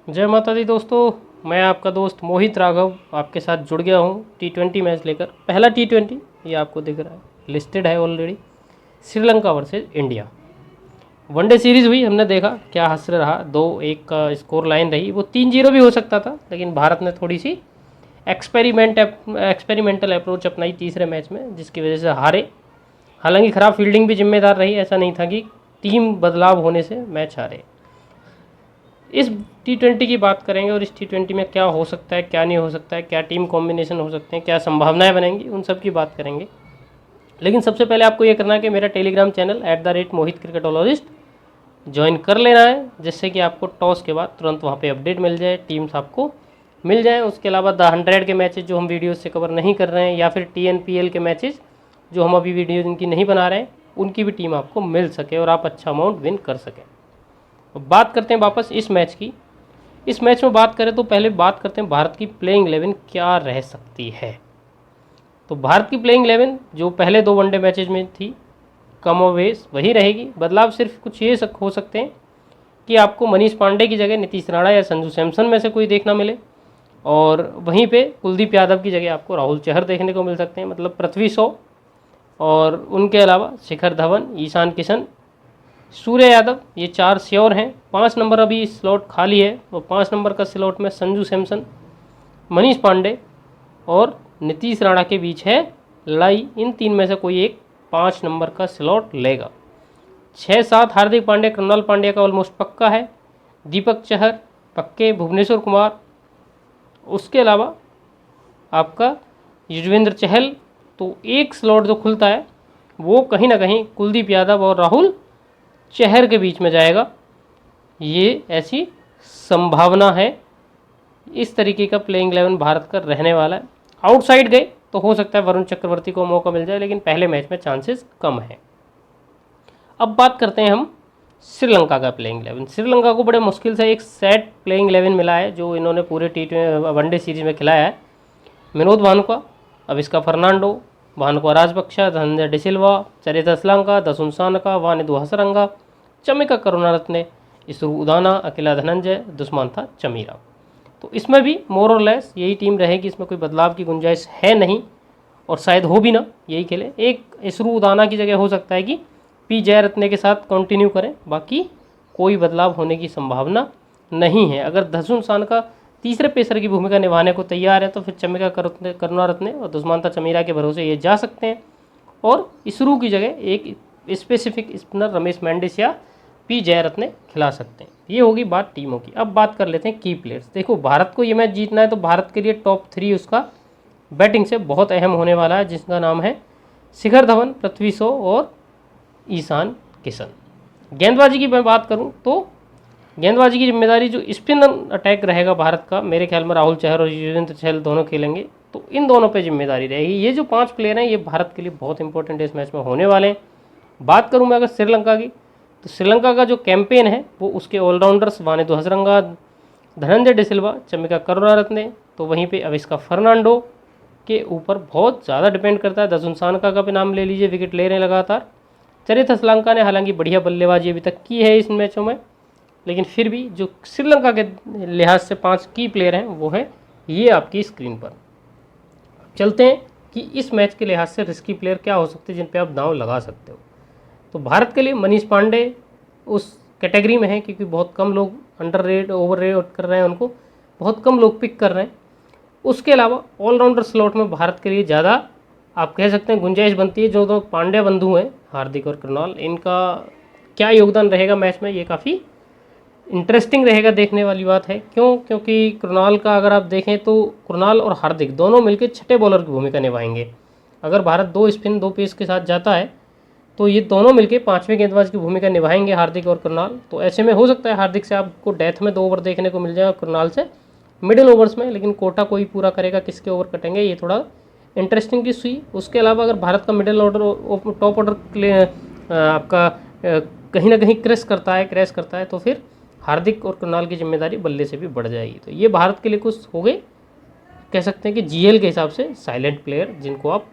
जय माता दी दोस्तों, मैं आपका दोस्त मोहित राघव आपके साथ जुड़ गया हूँ T20 मैच लेकर। पहला T20 ये आपको दिख रहा है, लिस्टेड है already. Sri Lanka versus India one day series हुई, हमने देखा क्या हश्र रहा। 2-1 का स्कोर लाइन रही, वो 3-0 भी हो सकता था, लेकिन भारत ने थोड़ी सी एक्सपेरिमेंटल अप्रोच अपनाई तीसरे मैच में, जिसकी वजह से हारे। हालांकि ख़राब फील्डिंग भी जिम्मेदार रही, ऐसा नहीं था कि टीम बदलाव होने से मैच हारे। इस T20 की बात करेंगे और इस T20 में क्या हो सकता है, क्या नहीं हो सकता है, क्या टीम कॉम्बिनेशन हो सकते हैं, क्या संभावनाएं बनेंगी, उन सब की बात करेंगे। लेकिन सबसे पहले आपको ये करना है कि मेरा टेलीग्राम चैनल @मोहित क्रिकेटोलॉजिस्ट ज्वाइन कर लेना है, जिससे कि आपको टॉस के बाद तुरंत वहाँ पे अपडेट मिल जाए, टीम्स आपको मिल जाए। उसके अलावा द 100 के मैचेस जो हम वीडियो से कवर नहीं कर रहे हैं, या फिर TNPL के मैचेस जो हम अभी वीडियो जिनकी नहीं बना रहे हैं, उनकी भी टीम आपको मिल सके और आप अच्छा अमाउंट विन कर सकें। बात करते हैं वापस इस मैच की। इस मैच में बात करें तो पहले बात करते हैं भारत की प्लेइंग 11 क्या रह सकती है। तो भारत की प्लेइंग 11 जो पहले 2 वनडे मैचेज में थी, कमोवेश वही रहेगी। बदलाव सिर्फ कुछ ये हो सकते हैं कि आपको मनीष पांडे की जगह नीतीश राणा या संजू सैमसन में से कोई देखना मिले, और वहीं पे कुलदीप यादव की जगह आपको राहुल चहर देखने को मिल सकते हैं, मतलब पृथ्वी शॉ। और उनके अलावा शिखर धवन, ईशान किशन, सूर्य यादव, ये 4 श्योर हैं। 5 नंबर अभी स्लॉट खाली है, और 5 नंबर का स्लॉट में संजू सैमसन, मनीष पांडे और नीतीश राणा के बीच है लड़ाई। इन 3 में से कोई एक 5 नंबर का स्लॉट लेगा। 6-7 हार्दिक पांड्या, कृणाल पांड्या का ऑलमोस्ट पक्का है। दीपक चहर पक्के, भुवनेश्वर कुमार। उसके अलावा आपका युजवेंद्र चहल। तो एक स्लॉट जो खुलता है वो कहीं ना कहीं कुलदीप यादव और राहुल चहर के बीच में जाएगा, ये ऐसी संभावना है। इस तरीके का प्लेइंग 11 भारत का रहने वाला है। आउटसाइड गए तो हो सकता है वरुण चक्रवर्ती को मौका मिल जाए, लेकिन पहले मैच में चांसेस कम है। अब बात करते हैं हम श्रीलंका का प्लेइंग 11। श्रीलंका को बड़े मुश्किल से एक सेट प्लेइंग 11 मिला है, जो इन्होंने पूरे वनडे सीरीज में खिलाया है। विनोद भानुका, अविस्का फर्नांडो, भानुका राजपक्षा, धनंजय डिसिल्वा, चरित असलंका, दसुन सानका, वानिदु हसरंगा, चमिका करुणारत्ने, इसरू उदाना, अकेला धनंजय, दुष्मांथा चमीरा। तो इसमें भी मोर और लेस यही टीम रहेगी, इसमें कोई बदलाव की गुंजाइश है नहीं, और शायद हो भी ना, यही खेले। एक इसरू उदाना की जगह हो सकता है कि P जयरत्ने के साथ कंटिन्यू करें, बाकी कोई बदलाव होने की संभावना नहीं है। अगर दसुन सानका तीसरे पेसर की भूमिका निभाने को तैयार है, तो फिर चमिका करुणारत्ने और दुष्मांता चमीरा के भरोसे ये जा सकते हैं, और इसरू की जगह एक स्पेसिफिक स्पिनर रमेश मेंडिस या P जयरत्ने खिला सकते हैं। ये होगी बात टीमों की। अब बात कर लेते हैं की प्लेयर्स। देखो, भारत को ये मैच जीतना है, तो भारत के लिए टॉप 3 उसका बैटिंग से बहुत अहम होने वाला है, जिसका नाम है शिखर धवन, पृथ्वी शॉ और ईशान किशन। गेंदबाजी की मैं बात करूं तो गेंदबाजी की जिम्मेदारी जो स्पिन अटैक रहेगा भारत का, मेरे ख्याल में राहुल चहर और युजवेंद्र चहल दोनों खेलेंगे, तो इन दोनों पे जिम्मेदारी रहेगी। ये जो 5 प्लेयर हैं, ये भारत के लिए बहुत इंपॉर्टेंट इस मैच में होने वाले हैं। बात करूं मैं अगर श्रीलंका की, तो श्रीलंका का जो कैंपेन है वो उसके ऑलराउंडर्स वानिदु हसरंगा, धनंजय डिसिल्वा, चमिका करुणारत्ने, तो वहीं पे अविस्का फर्नांडो के ऊपर बहुत ज़्यादा डिपेंड करता है। दसुन सानका का भी नाम ले लीजिए, विकेट ले रहे हैं लगातार। चरित असलंका ने हालांकि बढ़िया बल्लेबाजी अभी तक की है इस मैचों में, लेकिन फिर भी जो श्रीलंका के लिहाज से 5 की प्लेयर हैं वो हैं ये आपकी स्क्रीन पर। चलते हैं कि इस मैच के लिहाज से रिस्की प्लेयर क्या हो सकते हैं जिन पे आप दांव लगा सकते हो। तो भारत के लिए मनीष पांडे उस कैटेगरी में है, क्योंकि बहुत कम लोग अंडर रेट ओवर रेट कर रहे हैं, उनको बहुत कम लोग पिक कर रहे हैं। उसके अलावा ऑलराउंडर स्लॉट में भारत के लिए ज़्यादा आप कह सकते हैं गुंजाइश बनती है। जो 2 पांड्या बंधु हैं, हार्दिक और कृणाल, इनका क्या योगदान रहेगा मैच में, ये काफ़ी इंटरेस्टिंग रहेगा, देखने वाली बात है। क्यों? क्योंकि कृणाल का अगर आप देखें तो कृणाल और हार्दिक दोनों मिलकर छठे बॉलर की भूमिका निभाएंगे। अगर भारत 2 स्पिन 2 पेस के साथ जाता है, तो ये दोनों मिलकर 5वें गेंदबाज की भूमिका निभाएंगे, हार्दिक और कृणाल। तो ऐसे में हो सकता है हार्दिक से आपको डेथ में 2 ओवर देखने को मिल जाए, और कृणाल से मिडिल ओवर्स में, लेकिन कोटा कोई पूरा करेगा, किसके ओवर कटेंगे, ये थोड़ा इंटरेस्टिंग चीज़ हुई। उसके अलावा अगर भारत का मिडिल ऑर्डर टॉप ऑर्डर आपका कहीं ना कहीं क्रैश करता है, तो फिर हार्दिक और कृणाल की जिम्मेदारी बल्ले से भी बढ़ जाएगी। तो ये भारत के लिए कुछ हो गए, कह सकते हैं कि GL के हिसाब से साइलेंट प्लेयर जिनको आप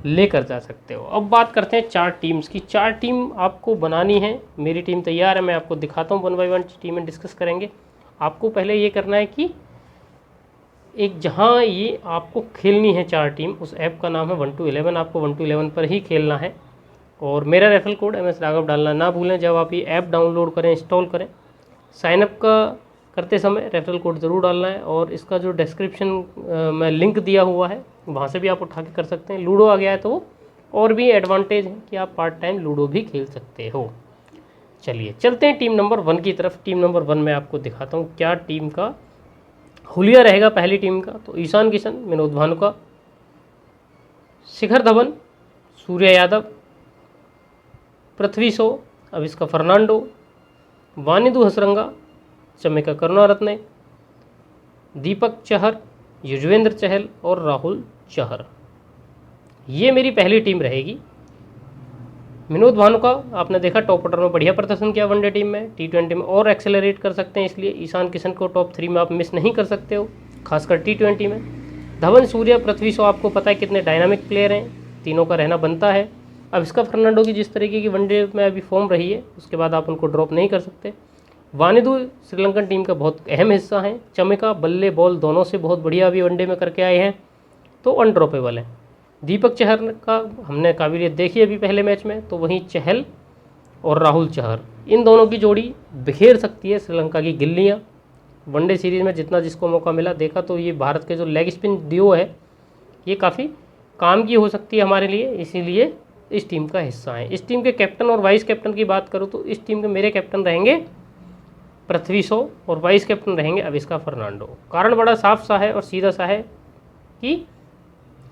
लेकर जा सकते हो। अब बात करते हैं 4 टीम्स की। 4 टीम आपको बनानी है। मेरी टीम तैयार है, मैं आपको दिखाता हूँ 1 बाय 1 टीमें डिस्कस करेंगे। आपको पहले ये करना है कि एक जहाँ ये आपको खेलनी है 4 टीम, उस ऐप का नाम है 1 to 11, आपको 1 to 11 पर ही खेलना है। और मेरा रेफरल कोड MS राघव डालना ना भूलें जब आप ये ऐप डाउनलोड करें, इंस्टॉल करें। साइनअप का करते समय रेफरल कोड ज़रूर डालना है, और इसका जो डिस्क्रिप्शन में लिंक दिया हुआ है वहाँ से भी आप उठा के कर सकते हैं। लूडो आ गया है तो और भी एडवांटेज है कि आप पार्ट टाइम लूडो भी खेल सकते हो। चलिए चलते हैं टीम नंबर 1 की तरफ। टीम नंबर 1 में आपको दिखाता हूँ क्या टीम का हुलिया रहेगा। पहली टीम का तो ईशान किशन, विनोद भानुका, शिखर धवन, सूर्या यादव, पृथ्वी शॉ, अविष्का फर्नांडो, वानिदु हसरंगा, चमिका करुणारत्ने, दीपक चहर, युजवेंद्र चहल और राहुल चहर। ये मेरी पहली टीम रहेगी। विनोद भानुका आपने देखा टॉप ऑर्डर में बढ़िया प्रदर्शन किया वनडे टीम में, T20 में और एक्सेलरेट कर सकते हैं, इसलिए ईशान किशन को टॉप 3 में आप मिस नहीं कर सकते हो, खासकर T20 में। धवन, सूर्या, पृथ्वी शॉ आपको पता है कितने डायनामिक प्लेयर हैं, तीनों का रहना बनता है। अब इसका फर्नांडो की जिस तरीके की वनडे में अभी फॉर्म रही है उसके बाद आप उनको ड्रॉप नहीं कर सकते। वानिदु श्रीलंकन टीम का बहुत अहम हिस्सा है। चमिका बल्ले बॉल दोनों से बहुत बढ़िया अभी वनडे में करके आए हैं, तो अनड्रॉपेबल है। दीपक चहर का हमने काबिलियत देखी अभी पहले मैच में, तो वहीं चहल और राहुल चहर, इन दोनों की जोड़ी बिखेर सकती है श्रीलंका की गिल्लियाँ। वनडे सीरीज़ में जितना जिसको मौका मिला देखा, तो ये भारत के जो लेग स्पिन डियो है ये काफ़ी काम की हो सकती है हमारे लिए, इसीलिए इस टीम का हिस्सा है। इस टीम के कैप्टन और वाइस कैप्टन की बात करूँ तो इस टीम के मेरे कैप्टन रहेंगे पृथ्वी शॉ और वाइस कैप्टन रहेंगे अविष्का फर्नांडो। कारण बड़ा साफ सा है और सीधा सा है कि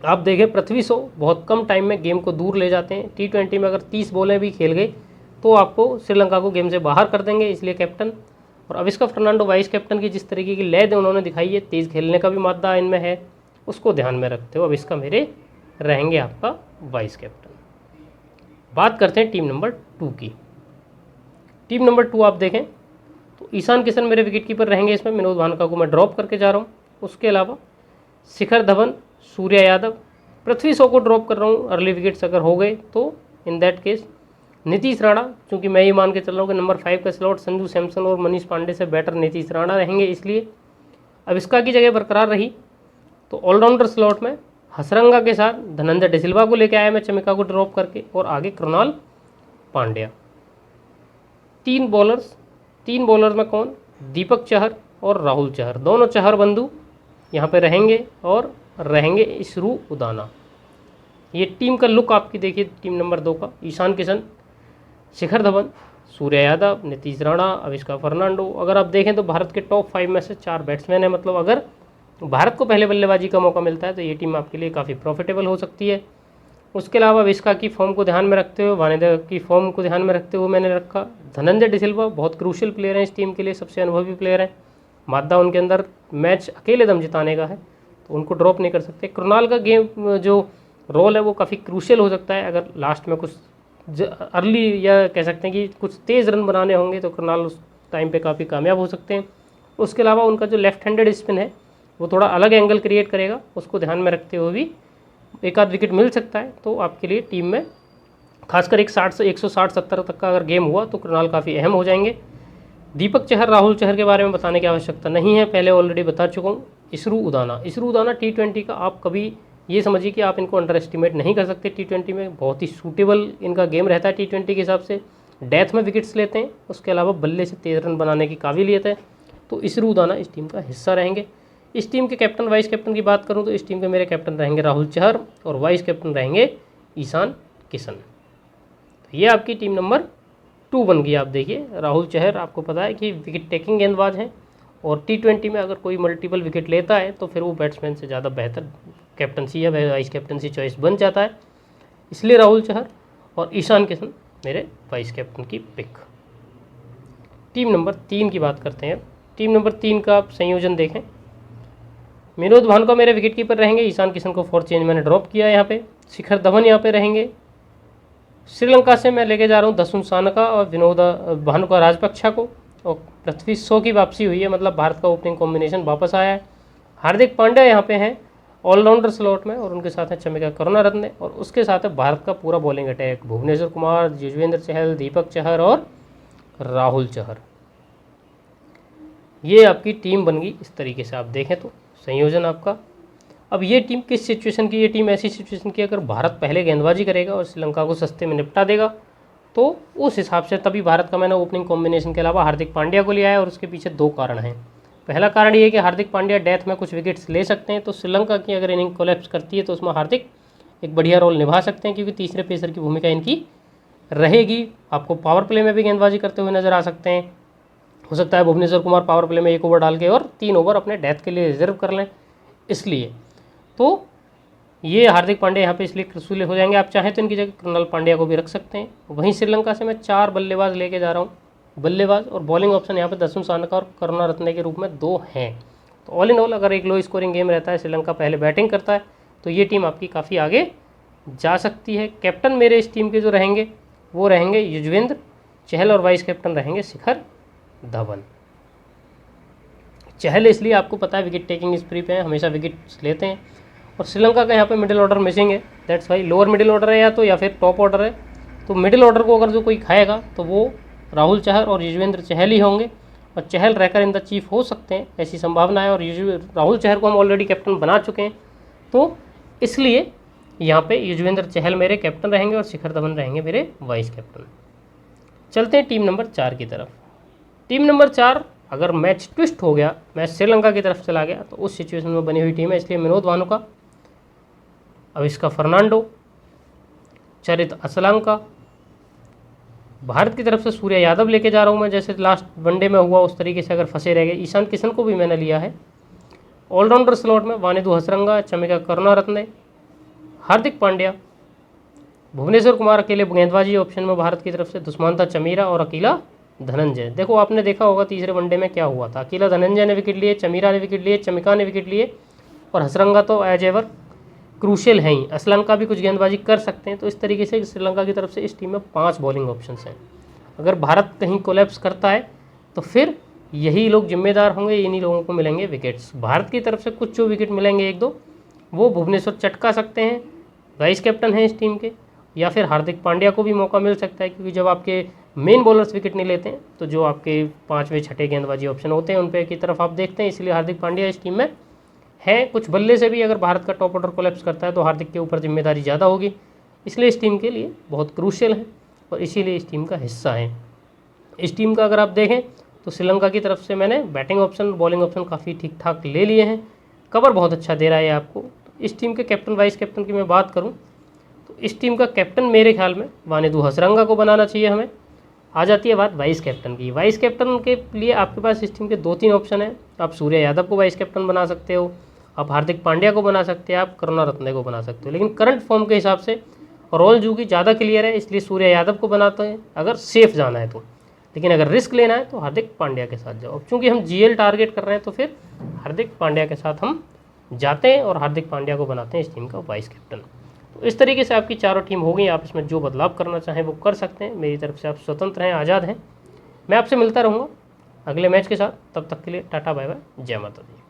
आप देखें पृथ्वी शॉ बहुत कम टाइम में गेम को दूर ले जाते हैं। T20 में अगर 30 बॉलें भी खेल गए तो आपको श्रीलंका को गेम से बाहर कर देंगे, इसलिए कैप्टन। और अविष्का फर्नांडो वाइस कैप्टन की जिस तरीके की लैद उन्होंने दिखाई है, तेज़ खेलने का भी मादा इनमें है, उसको ध्यान में रखते हो अविष्का मेरे रहेंगे आपका वाइस कैप्टन। बात करते हैं टीम नंबर 2 की। टीम नंबर 2 आप देखें तो ईशान किशन मेरे विकेट कीपर रहेंगे, इसमें विनोद भानुका को मैं ड्रॉप करके जा रहा हूँ। उसके अलावा शिखर धवन, सूर्या यादव, पृथ्वी शॉ को ड्रॉप कर रहा हूँ। अर्ली विकेट्स अगर हो गए तो in that case Nitish Rana, क्योंकि मैं ये मान के चल रहा हूँ कि नंबर 5 का स्लॉट संजू सैमसन और मनीष पांडे से बेटर नीतीश राणा रहेंगे, इसलिए अविष्का की जगह बरकरार रही। तो ऑलराउंडर स्लॉट में हसरंगा के साथ धनंजय डिसिल्वा को लेकर आया मैं चमिका को ड्रॉप करके, और आगे कृणाल पांड्या। 3 बॉलर्स में कौन? दीपक चहर और राहुल चहर, दोनों चहर बंधु यहाँ पे रहेंगे, और रहेंगे इसरू उदाना। ये टीम का लुक आपकी देखिए टीम नंबर 2 का। ईशान किशन, शिखर धवन, सूर्या यादव, नीतीश राणा, अविष्का फर्नांडो। अगर आप देखें तो भारत के टॉप 5 में से 4 बैट्समैन हैं, मतलब अगर भारत को पहले बल्लेबाजी का मौका मिलता है तो ये टीम आपके लिए काफ़ी प्रॉफिटेबल हो सकती है। उसके अलावा अविष्का की फॉर्म को ध्यान में रखते हुए, वानिदा की फॉर्म को ध्यान में रखते हुए मैंने रखा धनंजय डिसिल्वा, बहुत क्रूशियल प्लेयर हैं इस टीम के लिए, सबसे अनुभवी प्लेयर हैं। मादा उनके अंदर मैच अकेले दम जिताने का है, तो उनको ड्रॉप नहीं कर सकते। कृणाल का गेम जो रोल है वो काफ़ी क्रूशियल हो सकता है, अगर लास्ट में कुछ अर्ली या कह सकते हैं कि कुछ तेज़ रन बनाने होंगे तो कृणाल उस टाइम पे काफ़ी कामयाब हो सकते हैं। उसके अलावा उनका जो लेफ्ट हैंडेड स्पिन है वो थोड़ा अलग एंगल क्रिएट करेगा, उसको ध्यान में रखते हुए भी एक आध विकेट मिल सकता है। तो आपके लिए टीम में खासकर 160-70 तक का अगर गेम हुआ तो कृणाल काफ़ी अहम हो जाएंगे। दीपक चहर, राहुल चहर के बारे में बताने की आवश्यकता नहीं है, पहले ऑलरेडी बता चुका हूँ। इसरू उदाना T20 का आप कभी ये समझिए कि आप इनको अंडर एस्टिमेट नहीं कर सकते। T20 में बहुत ही सूटेबल इनका गेम रहता है T20 के हिसाब से, डेथ में विकेट्स लेते हैं, उसके अलावा बल्ले से तेज़ रन बनाने की काबिलियत है। तो इसरू उदाना इस टीम का हिस्सा रहेंगे। इस टीम के कैप्टन वाइस कैप्टन की बात करूं तो इस टीम के मेरे कैप्टन रहेंगे राहुल चहर और वाइस कैप्टन रहेंगे ईशान किशन। तो ये आपकी टीम नंबर 2 बन गई। आप देखिए राहुल चहर आपको पता है कि विकेट टेकिंग गेंदबाज हैं, और T20 में अगर कोई मल्टीपल विकेट लेता है तो फिर वो बैट्समैन से ज़्यादा बेहतर कैप्टनसी या वाइस कैप्टनसी चॉइस बन जाता है, इसलिए राहुल चहर और ईशान किशन मेरे वाइस कैप्टन की पिक। टीम नंबर 3 की बात करते हैं। टीम नंबर 3 का आप संयोजन देखें, विनोद भानुका मेरे विकेट कीपर रहेंगे, ईशान किशन को फॉर चेंज मैंने ड्रॉप किया यहाँ पे। शिखर धवन यहाँ पे रहेंगे। श्रीलंका से मैं लेके जा रहा हूँ दसुन सानका और विनोद भानुका राजपक्षा को, और पृथ्वी शॉ की वापसी हुई है, मतलब भारत का ओपनिंग कॉम्बिनेशन वापस आया है। हार्दिक पांड्या यहाँ पे हैं ऑलराउंडर स्लॉट में, और उनके साथ है चमिका करुणारत्ने, और उसके साथ है भारत का पूरा बॉलिंग अटैक, भुवनेश्वर कुमार, युजवेंद्र चहल, दीपक चहर और राहुल चहर। ये आपकी टीम बन गई इस तरीके से, आप देखें तो संयोजन आपका। अब ये टीम किस सिचुएशन की, ये टीम ऐसी सिचुएशन की अगर भारत पहले गेंदबाजी करेगा और श्रीलंका को सस्ते में निपटा देगा तो उस हिसाब से तभी भारत का मैंने ओपनिंग कॉम्बिनेशन के अलावा हार्दिक पांड्या को लिया है। और उसके पीछे 2 कारण हैं। पहला कारण ये है कि हार्दिक पांड्या डेथ में कुछ विकेट्स ले सकते हैं, तो श्रीलंका की अगर इनिंग कोलैप्स करती है तो उसमें हार्दिक एक बढ़िया रोल निभा सकते हैं, क्योंकि तीसरे पेसर की भूमिका इनकी रहेगी। आपको पावर प्ले में भी गेंदबाजी करते हुए नजर आ सकते हैं। हो सकता है भुवनेश्वर कुमार पावर प्ले में 1 ओवर डाल के और 3 ओवर अपने डेथ के लिए रिजर्व कर लें, इसलिए तो ये हार्दिक पांड्या यहाँ पे इसलिए क्रूशियल हो जाएंगे। आप चाहें तो इनकी जगह कृणाल पांड्या को भी रख सकते हैं। वहीं श्रीलंका से मैं 4 बल्लेबाज लेके जा रहा हूँ, बल्लेबाज और बॉलिंग ऑप्शन यहाँ पे दसम सानका और करुणारत्ने के रूप में 2 हैं। तो ऑल इन ऑल अगर एक लो स्कोरिंग गेम रहता है, श्रीलंका पहले बैटिंग करता है, तो ये टीम आपकी काफ़ी आगे जा सकती है। कैप्टन मेरे इस टीम के जो रहेंगे वो रहेंगे युजवेंद्र चहल और वाइस कैप्टन रहेंगे शिखर धवन। चहल इसलिए आपको पता है विकेट टेकिंग स्प्री पे है, हमेशा विकेट्स लेते हैं। और श्रीलंका का यहाँ पे मिडिल ऑर्डर मिसिंग है, that's why lower middle order है या फिर टॉप ऑर्डर है। तो मिडिल ऑर्डर को अगर जो कोई खाएगा तो वो राहुल चहर और युजवेंद्र चहल ही होंगे, और चहल रहकर इन द चीफ हो सकते हैं, ऐसी संभावना है। और राहुल चहर को हम ऑलरेडी कैप्टन बना चुके हैं, तो इसलिए यहाँ पे युजवेंद्र चहल मेरे कैप्टन रहेंगे और शिखर धवन रहेंगे मेरे वाइस कैप्टन। चलते हैं टीम नंबर 4 की तरफ। टीम नंबर 4 अगर मैच ट्विस्ट हो गया, मैच श्रीलंका की तरफ चला गया, तो उस सिचुएशन में बनी हुई टीम है, इसलिए विनोद वानुका, अविष्का फर्नांडो, चरित असलंका, भारत की तरफ से सूर्य यादव लेके जा रहा हूँ मैं, जैसे लास्ट वनडे में हुआ उस तरीके से अगर फंसे रह गए। ईशान किशन को भी मैंने लिया है। ऑलराउंडर स्लॉट में वानिदु हसरंगा, चमिका करुणारत्ने, हार्दिक पांड्या, भुवनेश्वर कुमार अकेले गेंदबाजी ऑप्शन में भारत की तरफ से, दुष्मंता चमीरा और अकेला धनंजय। देखो आपने देखा होगा तीसरे वनडे में क्या हुआ था, अकेला धनंजय ने विकेट लिए, चमीरा ने विकेट लिए, चमिका ने विकेट लिए, और हसरंगा तो एज एवर क्रूशियल हैं ही। असलंका भी कुछ गेंदबाजी कर सकते हैं। तो इस तरीके से श्रीलंका की तरफ से इस टीम में 5 बॉलिंग ऑप्शंस हैं। अगर भारत कहीं कोलैप्स करता है तो फिर यही लोग जिम्मेदार होंगे, इन्हीं लोगों को मिलेंगे विकेट्स। भारत की तरफ से कुछ जो विकेट मिलेंगे 1-2 वो भुवनेश्वर चटका सकते हैं, वाइस कैप्टन हैं इस टीम के, या फिर हार्दिक पांड्या को भी मौका मिल सकता है, क्योंकि जब आपके मेन बॉलर्स विकेट नहीं लेते हैं तो जो आपके 5वें 6ठे गेंदबाजी ऑप्शन होते हैं उन पे की तरफ आप देखते हैं, इसलिए हार्दिक पांड्या इस टीम में है। कुछ बल्ले से भी अगर भारत का टॉप ऑर्डर कोलैप्स करता है तो हार्दिक के ऊपर जिम्मेदारी ज़्यादा होगी, इसलिए इस टीम के लिए बहुत क्रूशियल है और इसीलिए इस टीम का हिस्सा है। इस टीम का अगर आप देखें तो श्रीलंका की तरफ से मैंने बैटिंग ऑप्शन बॉलिंग ऑप्शन काफ़ी ठीक ठाक ले लिए हैं, कवर बहुत अच्छा दे रहा है आपको। इस टीम के कैप्टन वाइस कैप्टन की मैं बात करूं तो इस टीम का कैप्टन मेरे ख्याल में वानिदु हसरंगा को बनाना चाहिए हमें। आ जाती है बात वाइस कैप्टन की। वाइस कैप्टन के लिए आपके पास इस टीम के 2-3 ऑप्शन हैं। आप सूर्य यादव को वाइस कैप्टन बना सकते हो, आप हार्दिक पांड्या को बना सकते हैं, आप करुणारत्ने को बना सकते हो, लेकिन करंट फॉर्म के हिसाब से रोल जू की ज़्यादा क्लियर है, इसलिए सूर्य यादव को बनाते हैं अगर सेफ जाना है तो। लेकिन अगर रिस्क लेना है तो हार्दिक पांड्या के साथ जाओ। अब चूँकि हम जीएल टारगेट कर रहे हैं तो फिर हार्दिक पांड्या के साथ हम जाते हैं और हार्दिक पांड्या को बनाते हैं इस टीम का वाइस कैप्टन। तो इस तरीके से आपकी चारों टीम हो गई। आप इसमें जो बदलाव करना चाहें वो कर सकते हैं, मेरी तरफ से आप स्वतंत्र हैं, आज़ाद हैं। मैं आपसे मिलता रहूँगा अगले मैच के साथ, तब तक के लिए टाटा बाय बाय, जय माता दी।